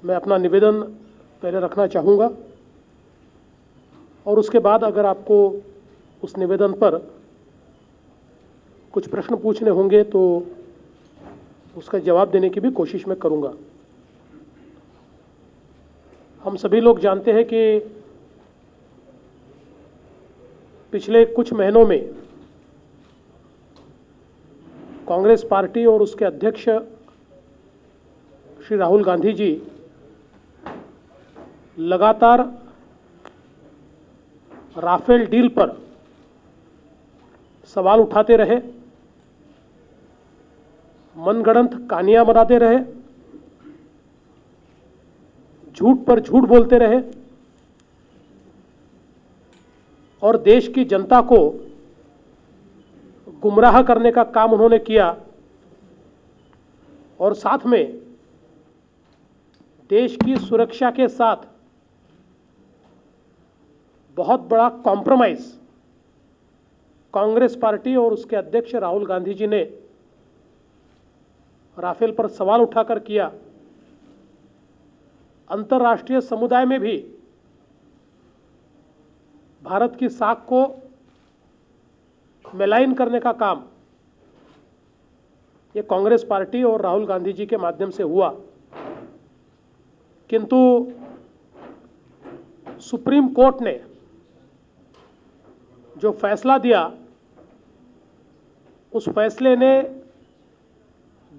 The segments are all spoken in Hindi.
मैं अपना निवेदन पहले रखना चाहूँगा और उसके बाद अगर आपको उस निवेदन पर कुछ प्रश्न पूछने होंगे तो उसका जवाब देने की भी कोशिश मैं करूँगा। हम सभी लोग जानते हैं कि पिछले कुछ महीनों में कांग्रेस पार्टी और उसके अध्यक्ष श्री राहुल गांधी जी लगातार राफेल डील पर सवाल उठाते रहे, मनगढ़ंत कहानियां बनाते रहे, झूठ पर झूठ बोलते रहे और देश की जनता को गुमराह करने का काम उन्होंने किया और साथ में देश की सुरक्षा के साथ बहुत बड़ा कॉम्प्रोमाइज कांग्रेस पार्टी और उसके अध्यक्ष राहुल गांधी जी ने राफेल पर सवाल उठाकर किया। अंतर्राष्ट्रीय समुदाय में भी भारत की साख को मेलाइन करने का काम ये कांग्रेस पार्टी और राहुल गांधी जी के माध्यम से हुआ, किंतु सुप्रीम कोर्ट ने जो फैसला दिया उस फैसले ने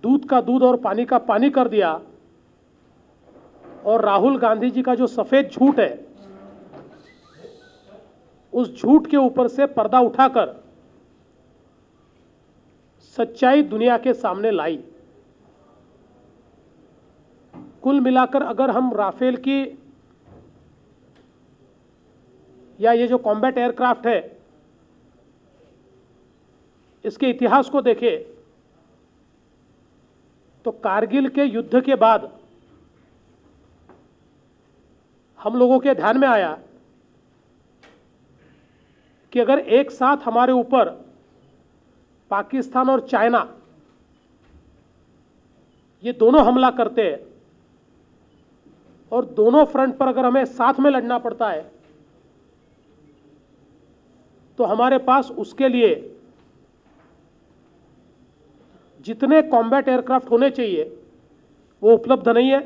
दूध का दूध और पानी का पानी कर दिया और राहुल गांधी जी का जो सफेद झूठ है उस झूठ के ऊपर से पर्दा उठाकर सच्चाई दुनिया के सामने लाई। कुल मिलाकर अगर हम राफेल की या ये जो कॉम्बैट एयरक्राफ्ट है इसके इतिहास को देखें तो कारगिल के युद्ध के बाद हम लोगों के ध्यान में आया कि अगर एक साथ हमारे ऊपर पाकिस्तान और चाइना ये दोनों हमला करते हैं और दोनों फ्रंट पर अगर हमें साथ में लड़ना पड़ता है तो हमारे पास उसके लिए जितने कॉम्बैट एयरक्राफ्ट होने चाहिए वो उपलब्ध नहीं है।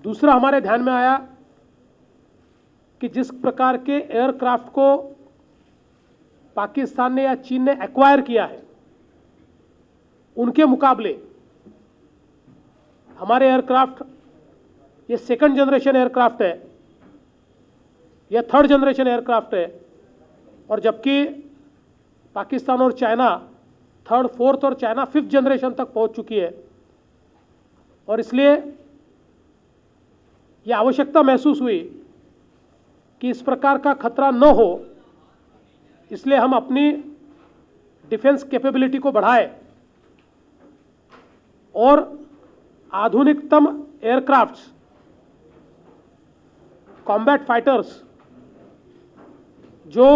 दूसरा हमारे ध्यान में आया कि जिस प्रकार के एयरक्राफ्ट को पाकिस्तान ने या चीन ने एक्वायर किया है उनके मुकाबले हमारे एयरक्राफ्ट ये सेकंड जनरेशन एयरक्राफ्ट है या थर्ड जनरेशन एयरक्राफ्ट है और जबकि पाकिस्तान और चाइना थर्ड फोर्थ और चाइना फिफ्थ जनरेशन तक पहुंच चुकी है और इसलिए यह आवश्यकता महसूस हुई कि इस प्रकार का खतरा न हो, इसलिए हम अपनी डिफेंस कैपेबिलिटी को बढ़ाएं और आधुनिकतम एयरक्राफ्ट्स, कॉम्बैट फाइटर्स जो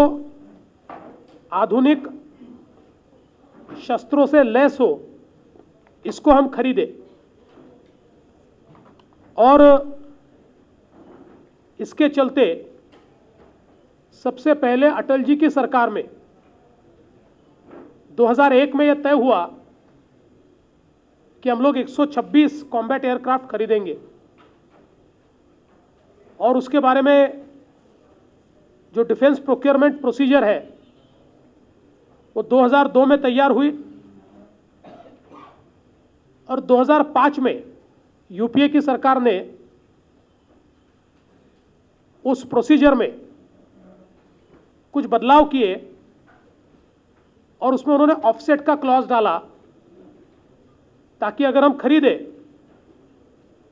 आधुनिक शस्त्रों से लैस हो इसको हम खरीदें और इसके चलते सबसे पहले अटल जी की सरकार में 2001 में यह तय हुआ कि हम लोग 126 कॉम्बैट एयरक्राफ्ट खरीदेंगे और उसके बारे में जो डिफेंस प्रोक्योरमेंट प्रोसीजर है वो 2002 में तैयार हुई और 2005 में यूपीए की सरकार ने उस प्रोसीजर में कुछ बदलाव किए और उसमें उन्होंने ऑफसेट का क्लॉज डाला ताकि अगर हम खरीदें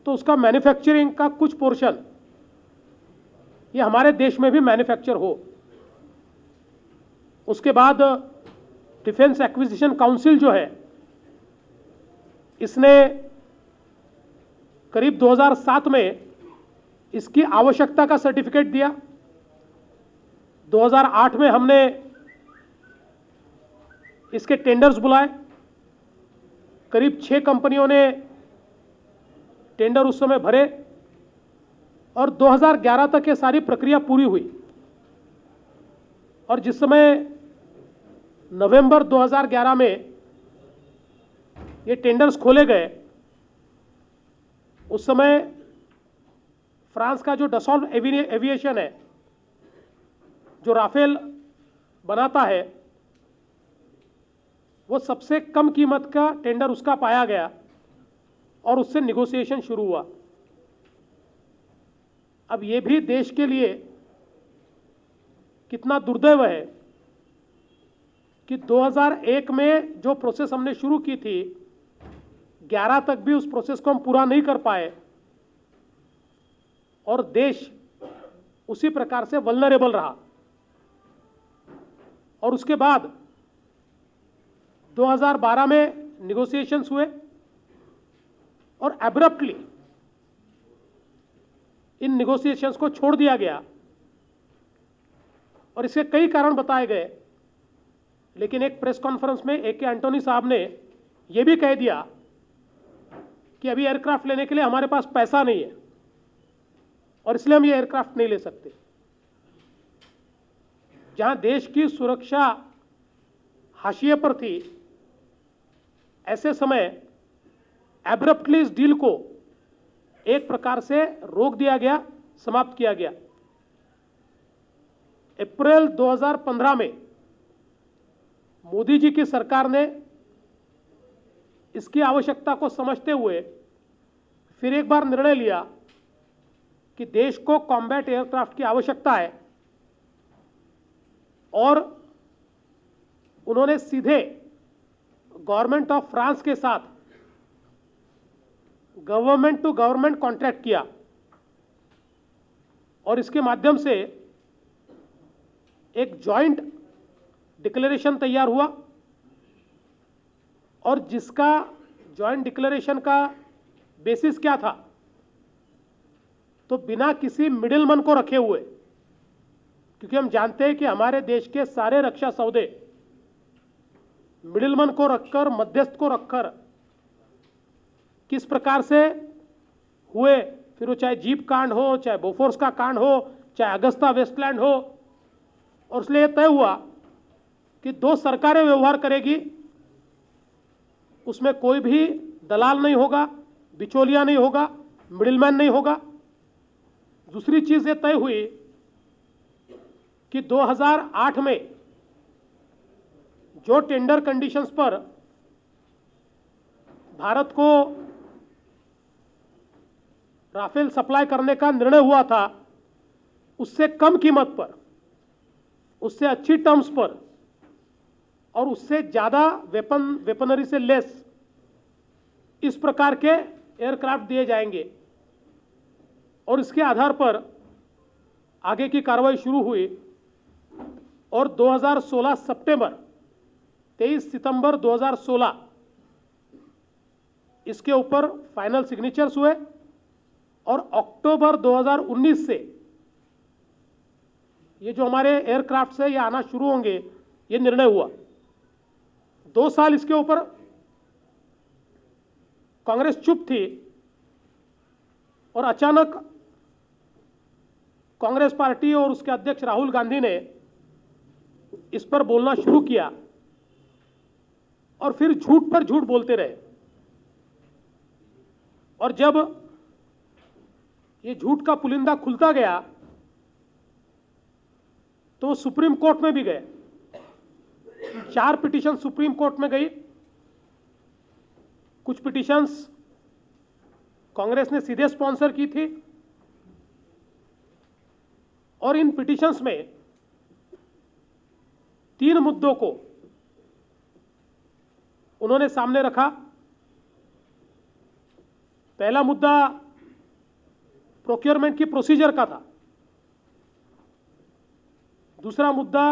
तो उसका मैन्युफैक्चरिंग का कुछ पोर्शन ये हमारे देश में भी मैन्युफैक्चर हो। उसके बाद डिफेंस एक्विजिशन काउंसिल जो है इसने करीब 2007 में इसकी आवश्यकता का सर्टिफिकेट दिया। 2008 में हमने इसके टेंडर्स बुलाए, करीब 6 कंपनियों ने टेंडर उस समय भरे और 2011 तक ये सारी प्रक्रिया पूरी हुई। और जिस समय नवंबर 2011 में ये टेंडर्स खोले गए, उस समय फ्रांस का जो डसॉल्ट एविएशन है, जो राफेल बनाता है, वो सबसे कम कीमत का टेंडर उसका पाया गया और उससे निगोशिएशन शुरू हुआ। अब ये भी देश के लिए कितना दुर्दैव है कि 2001 में जो प्रोसेस हमने शुरू की थी, 11 तक भी उस प्रोसेस को हम पूरा नहीं कर पाए और देश उसी प्रकार से वल्नरेबल रहा। और उसके बाद 2012 में निगोशिएशंस हुए और एब्रप्टली इन निगोशिएशंस को छोड़ दिया गया और इसके कई कारण बताए गए। लेकिन एक प्रेस कॉन्फ्रेंस में ए के एंटोनी साहब ने यह भी कह दिया कि अभी एयरक्राफ्ट लेने के लिए हमारे पास पैसा नहीं है और इसलिए हम ये एयरक्राफ्ट नहीं ले सकते। जहां देश की सुरक्षा हाशिए पर थी, ऐसे समय एब्रप्टली इस डील को एक प्रकार से रोक दिया गया, समाप्त किया गया। अप्रैल 2015 में मोदी जी की सरकार ने इसकी आवश्यकता को समझते हुए फिर एक बार निर्णय लिया कि देश को कॉम्बैट एयरक्राफ्ट की आवश्यकता है और उन्होंने सीधे गवर्नमेंट ऑफ फ्रांस के साथ गवर्नमेंट टू गवर्नमेंट कॉन्ट्रैक्ट किया और इसके माध्यम से एक जॉइंट डिक्लेरेशन तैयार हुआ और जिसका जॉइंट डिक्लेरेशन का बेसिस क्या था, तो बिना किसी मिडिलमैन को रखे हुए, क्योंकि हम जानते हैं कि हमारे देश के सारे रक्षा सौदे मिडिलमैन को रखकर, मध्यस्थ को रखकर किस प्रकार से हुए, फिर वो चाहे जीप कांड हो, चाहे बोफोर्स का कांड हो, चाहे अगस्ता वेस्टलैंड हो, और इसलिए तय हुआ कि दो सरकारें व्यवहार करेगी, उसमें कोई भी दलाल नहीं होगा, बिचौलिया नहीं होगा, मिडिलमैन नहीं होगा। दूसरी चीज ये तय हुई कि 2008 में जो टेंडर कंडीशंस पर भारत को राफेल सप्लाई करने का निर्णय हुआ था, उससे कम कीमत पर, उससे अच्छी टर्म्स पर और उससे ज्यादा वेपनरी से लेस इस प्रकार के एयरक्राफ्ट दिए जाएंगे। और इसके आधार पर आगे की कार्रवाई शुरू हुई और 2016 सितंबर 23 सितंबर 2016 इसके ऊपर फाइनल सिग्नेचर्स हुए और अक्टूबर 2019 से ये जो हमारे एयरक्राफ्ट से ये आना शुरू होंगे, ये निर्णय हुआ। 2 साल इसके ऊपर कांग्रेस चुप थी और अचानक कांग्रेस पार्टी और उसके अध्यक्ष राहुल गांधी ने इस पर बोलना शुरू किया और फिर झूठ पर झूठ बोलते रहे। और जब ये झूठ का पुलिंदा खुलता गया तो सुप्रीम कोर्ट में भी गए। 4 पिटीशन सुप्रीम कोर्ट में गई। कुछ पिटीशंस कांग्रेस ने सीधे स्पॉन्सर की थी और इन पिटीशंस में 3 मुद्दों को उन्होंने सामने रखा। पहला मुद्दा प्रोक्योरमेंट की प्रोसीजर का था। दूसरा मुद्दा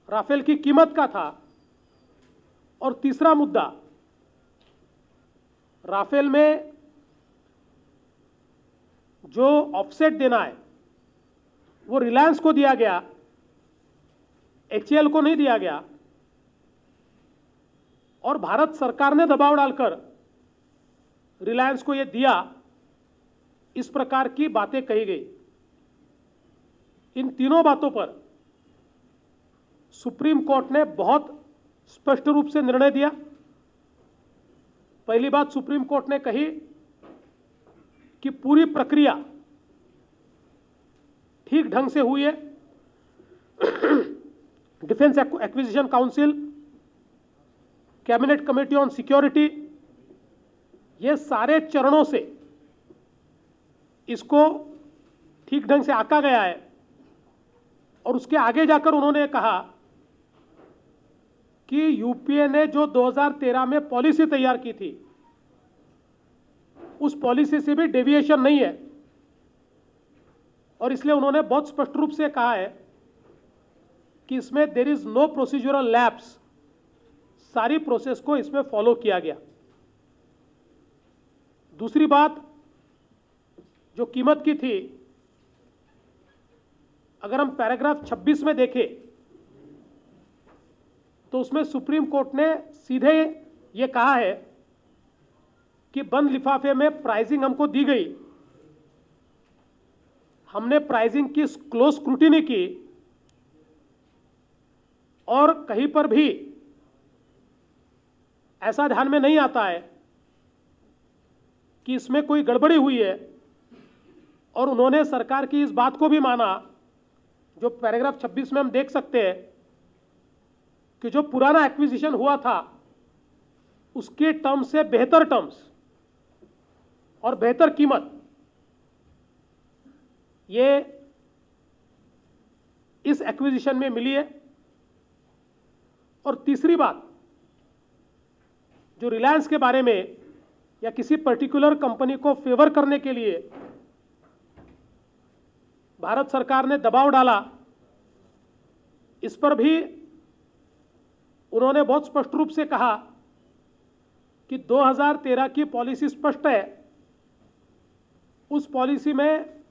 राफेल की कीमत का था और तीसरा मुद्दा राफेल में जो ऑफसेट देना है वो रिलायंस को दिया गया, एचएएल को नहीं दिया गया और भारत सरकार ने दबाव डालकर रिलायंस को ये दिया, इस प्रकार की बातें कही गई। इन तीनों बातों पर सुप्रीम कोर्ट ने बहुत स्पष्ट रूप से निर्णय दिया। पहली बात सुप्रीम कोर्ट ने कही कि पूरी प्रक्रिया ठीक ढंग से हुई है। Defence acquisition council, cabinet committee on security, ये सारे चरणों से इसको ठीक ढंग से आंका गया है। और उसके आगे जाकर उन्होंने कहा कि यूपीए ने जो 2013 में पॉलिसी तैयार की थी, उस पॉलिसी से भी डेविएशन नहीं है। और इसलिए उन्होंने बहुत स्पष्ट रूप से कहा है कि इसमें there is no procedural lapse, सारी प्रोसेस को इसमें फॉलो किया गया। दूसरी बात, जो कीमत की थी, अगर हम पैराग्राफ 26 में देखें तो उसमें सुप्रीम कोर्ट ने सीधे ये कहा है कि बंद लिफाफे में प्राइसिंग हमको दी गई, हमने प्राइसिंग की क्लोज स्क्रूटिनी की और कहीं पर भी ऐसा ध्यान में नहीं आता है कि इसमें कोई गड़बड़ी हुई है। और उन्होंने सरकार की इस बात को भी माना, जो पैराग्राफ 26 में हम देख सकते हैं कि जो पुराना एक्विजिशन हुआ था उसके टर्म्स से बेहतर टर्म्स और बेहतर कीमत ये इस एक्विजिशन में मिली है। और तीसरी बात, जो रिलायंस के बारे में या किसी पर्टिकुलर कंपनी को फेवर करने के लिए भारत सरकार ने दबाव डाला, इस पर भी उन्होंने बहुत स्पष्ट रूप से कहा कि 2013 की पॉलिसी स्पष्ट है। उस पॉलिसी में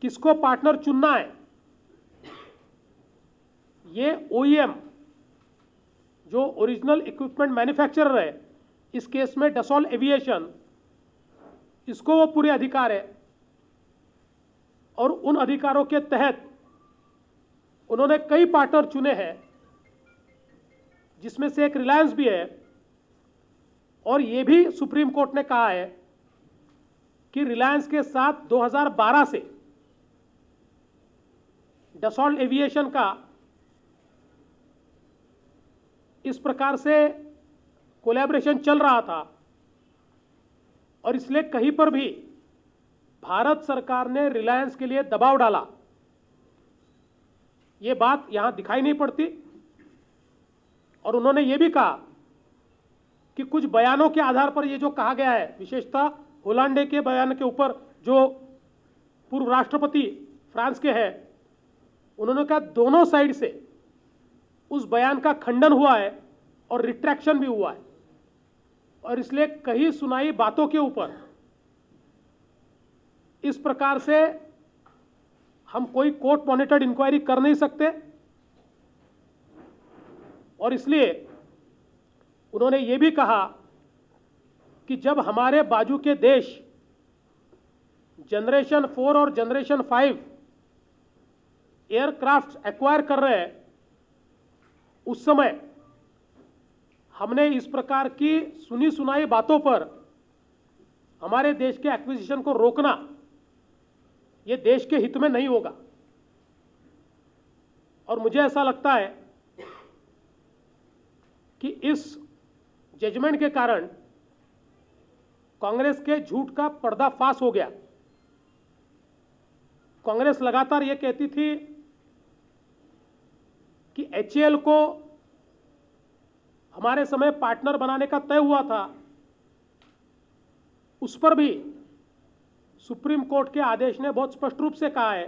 किसको पार्टनर चुनना है, ये ओईएम जो ओरिजिनल इक्विपमेंट मैन्युफैक्चरर है, इस केस में डसॉल एविएशन, इसको वो पूरे अधिकार है। और उन अधिकारों के तहत उन्होंने कई पार्टनर चुने हैं, जिसमें से एक रिलायंस भी है। और ये भी सुप्रीम कोर्ट ने कहा है कि रिलायंस के साथ 2012 से डसॉल्ट एविएशन का इस प्रकार से कोलैबोरेशन चल रहा था। और इसलिए कहीं पर भी भारत सरकार ने रिलायंस के लिए दबाव डाला, ये बात यहां दिखाई नहीं पड़ती। और उन्होंने ये भी कहा कि कुछ बयानों के आधार पर ये जो कहा गया है, विशेषतः होलांडे के बयान के ऊपर, जो पूर्व राष्ट्रपति फ्रांस के हैं, उन्होंने कहा दोनों साइड से उस बयान का खंडन हुआ है और रिट्रैक्शन भी हुआ है। और इसलिए कहीं सुनाई बातों के ऊपर इस प्रकार से हम कोई कोर्ट मॉनिटर्ड इंक्वायरी कर नहीं सकते। और इसलिए उन्होंने ये भी कहा कि जब हमारे बाजू के देश जनरेशन 4 और जनरेशन 5 एयरक्राफ्ट एक्वायर कर रहे हैं, उस समय हमने इस प्रकार की सुनी सुनाई बातों पर हमारे देश के एक्विजिशन को रोकना, ये देश के हित में नहीं होगा। और मुझे ऐसा लगता है कि इस जजमेंट के कारण कांग्रेस के झूठ का पर्दाफाश हो गया। कांग्रेस लगातार ये कहती थी कि एचएएल को हमारे समय पार्टनर बनाने का तय हुआ था, उस पर भी सुप्रीम कोर्ट के आदेश ने बहुत स्पष्ट रूप से कहा है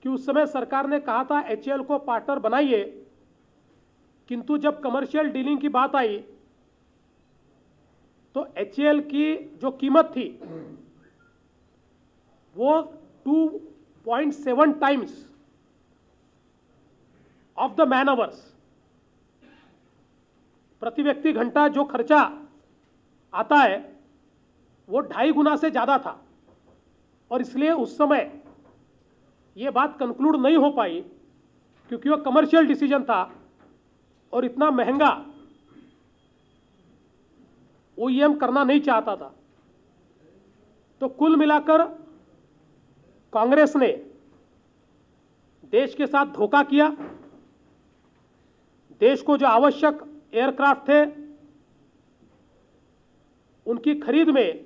कि उस समय सरकार ने कहा था एचएएल को पार्टनर बनाइए, किंतु जब कमर्शियल डीलिंग की बात आई तो एचएएल की जो कीमत थी वो 2.7 times of the man hours, प्रति व्यक्ति घंटा जो खर्चा आता है वो 2.5 गुना से ज़्यादा था, और इसलिए उस समय ये बात कंक्लूड नहीं हो पाई क्योंकि वो कमर्शियल डिसीजन था और इतना महंगा ओईएम करना नहीं चाहता था। तो कुल मिलाकर कांग्रेस ने देश के साथ धोखा किया। देश को जो आवश्यक एयरक्राफ्ट थे उनकी खरीद में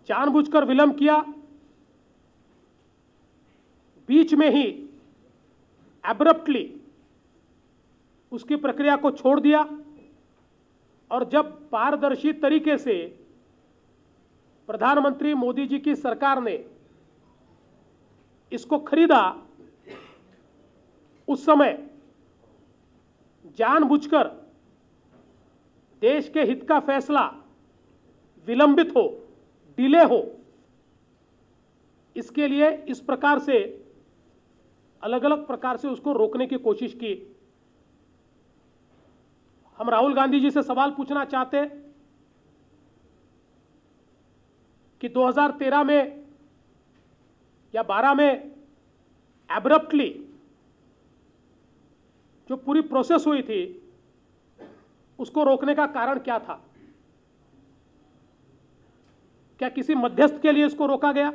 जानबूझकर विलंब किया, बीच में ही एब्रप्टली उसकी प्रक्रिया को छोड़ दिया, और जब पारदर्शी तरीके से प्रधानमंत्री मोदी जी की सरकार ने इसको खरीदा, उस समय जानबूझकर देश के हित का फैसला विलंबित हो, डिले हो, इसके लिए इस प्रकार से अलग अलग प्रकार से उसको रोकने की कोशिश की। हम राहुल गांधी जी से सवाल पूछना चाहते कि 2013 में या 12 में एब्रप्टली जो पूरी प्रोसेस हुई थी उसको रोकने का कारण क्या था? क्या किसी मध्यस्थ के लिए इसको रोका गया?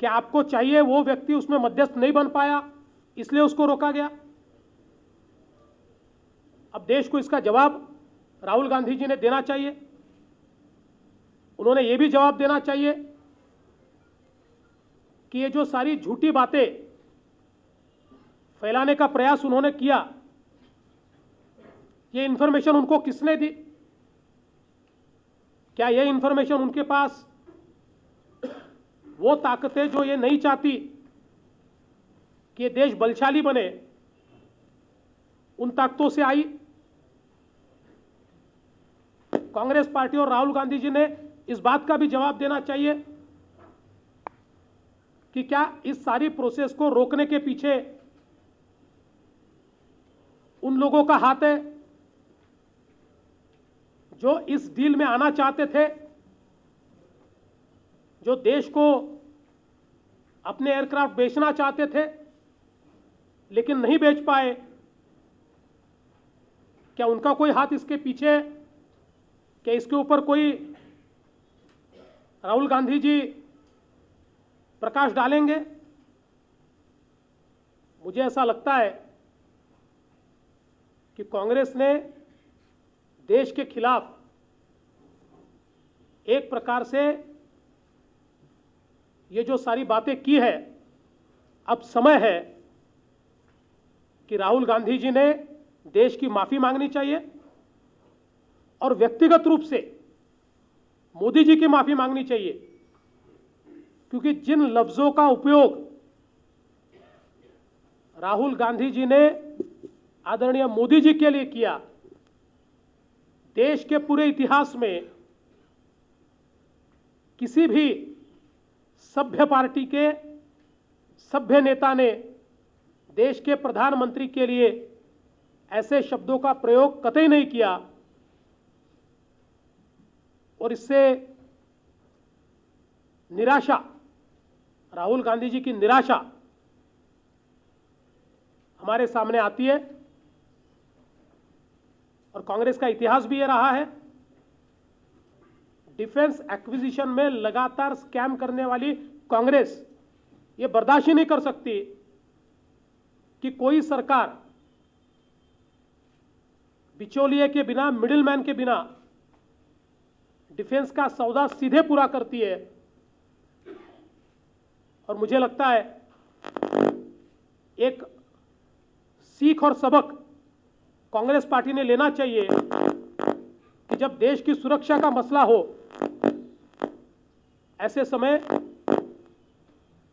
क्या आपको चाहिए वो व्यक्ति उसमें मध्यस्थ नहीं बन पाया इसलिए उसको रोका गया? अब देश को इसका जवाब राहुल गांधी जी ने देना चाहिए। उन्होंने ये भी जवाब देना चाहिए कि ये जो सारी झूठी बातें फैलाने का प्रयास उन्होंने किया, ये इंफॉर्मेशन उनको किसने दी? क्या ये इंफॉर्मेशन उनके पास वो ताकतें जो ये नहीं चाहती कि ये देश बलशाली बने, उन ताकतों से आई? कांग्रेस पार्टी और राहुल गांधी जी ने इस बात का भी जवाब देना चाहिए कि क्या इस सारी प्रोसेस को रोकने के पीछे उन लोगों का हाथ है जो इस डील में आना चाहते थे, जो देश को अपने एयरक्राफ्ट बेचना चाहते थे लेकिन नहीं बेच पाए? क्या उनका कोई हाथ इसके पीछे है? क्या इसके ऊपर कोई राहुल गांधी जी प्रकाश डालेंगे? मुझे ऐसा लगता है कि कांग्रेस ने देश के खिलाफ एक प्रकार से ये जो सारी बातें की है, अब समय है कि राहुल गांधी जी ने देश की माफी मांगनी चाहिए और व्यक्तिगत रूप से मोदी जी की माफी मांगनी चाहिए, क्योंकि जिन लफ्जों का उपयोग राहुल गांधी जी ने आदरणीय मोदी जी के लिए किया, देश के पूरे इतिहास में किसी भी सभ्य पार्टी के सभ्य नेता ने देश के प्रधानमंत्री के लिए ऐसे शब्दों का प्रयोग कतई नहीं किया। और इससे निराशा, राहुल गांधी जी की निराशा हमारे सामने आती है। और कांग्रेस का इतिहास भी ये रहा है, डिफेंस एक्विजिशन में लगातार स्कैम करने वाली कांग्रेस ये बर्दाश्त ही नहीं कर सकती कि कोई सरकार बिचौलिए के बिना, मिडिलमैन के बिना डिफेंस का सौदा सीधे पूरा करती है। और मुझे लगता है एक सीख और सबक कांग्रेस पार्टी ने लेना चाहिए कि जब देश की सुरक्षा का मसला हो, ऐसे समय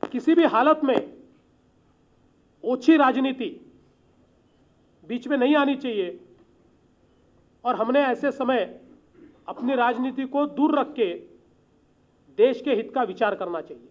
किसी भी हालत में ओछी राजनीति बीच में नहीं आनी चाहिए। और हमने ऐसे समय अपनी राजनीति को दूर रख के देश के हित का विचार करना चाहिए।